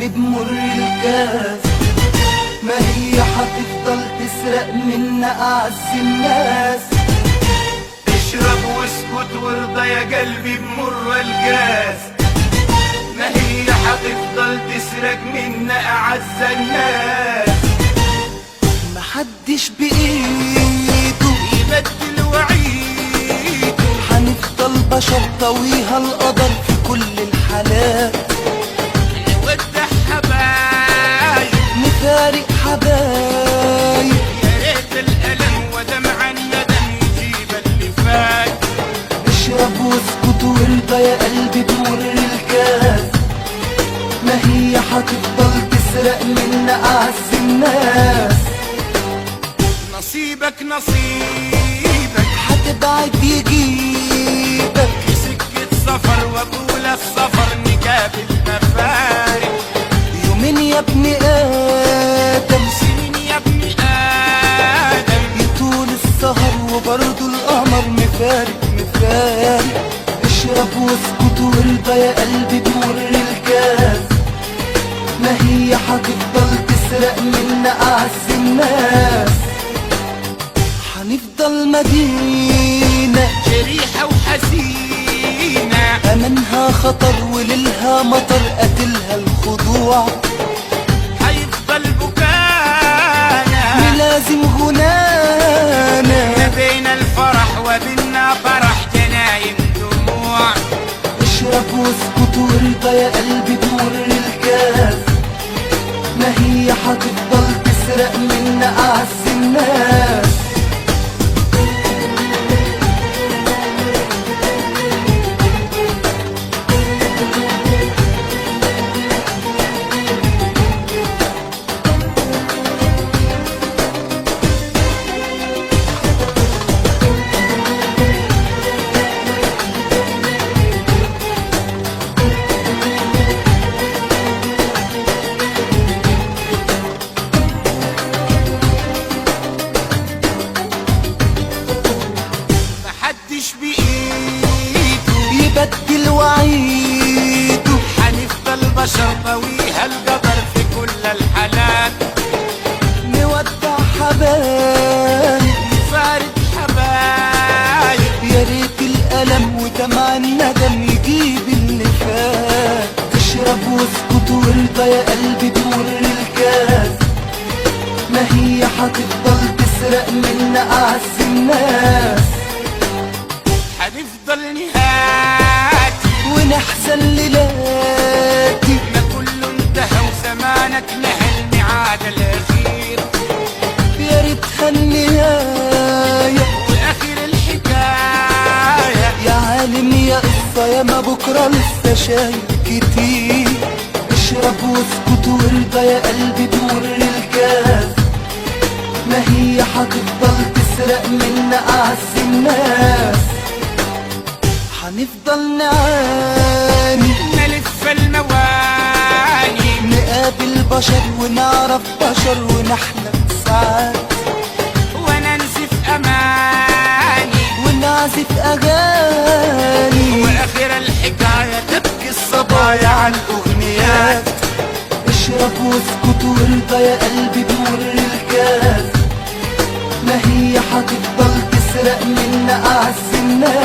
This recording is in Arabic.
قلبي بمر الكاس، ما هي هتفضل تسرق منا أعز الناس. اشرب واسكت وارضى يا قلبي بمر الكاس، ما هي هتفضل تسرق منا أعز الناس. محدش بإيده يبدل وعيده، هنفضل بشر طويها القدر في كل الحالات. نودع حبايب نفارق حبايب، يا ريت الألم ودمع الندم يجيب اللي فات. اشرب واسكت وارضى يا قلبي بمر الكاس، ما هي هتفضل تسرق منا أعز الناس. نصيبك نصيبك هتبعد يجيبك في سكة سفر، وطول السفر نقابل مفارق. يومين يا ابن آدم، سنين يا ابن آدم، يطول السهر وبرضه القمر مفارق مفارق. اشرب واسكت وارضى يا قلبي بمر الكاس، ما هي هتفضل تسرق منا أعز الناس. هنفضل مدينة جريحة وحزينة، أمنها خطر وليلها مطر، قتلها الخضوع. هيفضل بكانا ملازم غنانا، ما بين الفرح وبيننا فرح، جناين دموع. اشرب واسكت وارضى يا قلبي بمر الكاس، ما هي هتفضل تسرق منا أعز الناس. محدش بإيده يبدل وعيده، هنفضل بشر طويها القدر في كل الحالات. نودع حبايب نفارق حبايب يا ريت الألم ودمع الندم يجيب اللي فات. اشرب واسكت وارضى يا قلبي بمر الكاس، ما هي هتفضل تسرق منا أعز الناس. هنفضل نهاتي ونحزن ليلاتي، ما كله انتهى وزمانك نهى الميعاد الأخير. يا ريتها النهاية وآخر الحكاية، يا عالم يا قصة يا ما بكرة لسه شايف كتير. اشرب واسكت وارضى يا قلبي بمر الكاس، ما هي هتفضل تسرق منا أعز الناس. هنفضل نعاني نلف المواني، نقابل بشر ونعرف بشر ونحلم ساعات، وننسف أماني، ونعزف أغاني. وآخر الحكاية تبكي الصبايا عن أغنيات. اشرب واسكت وارضى يا قلبي بمر الكاس، ما هي هتفضل تسرق منا أعز الناس.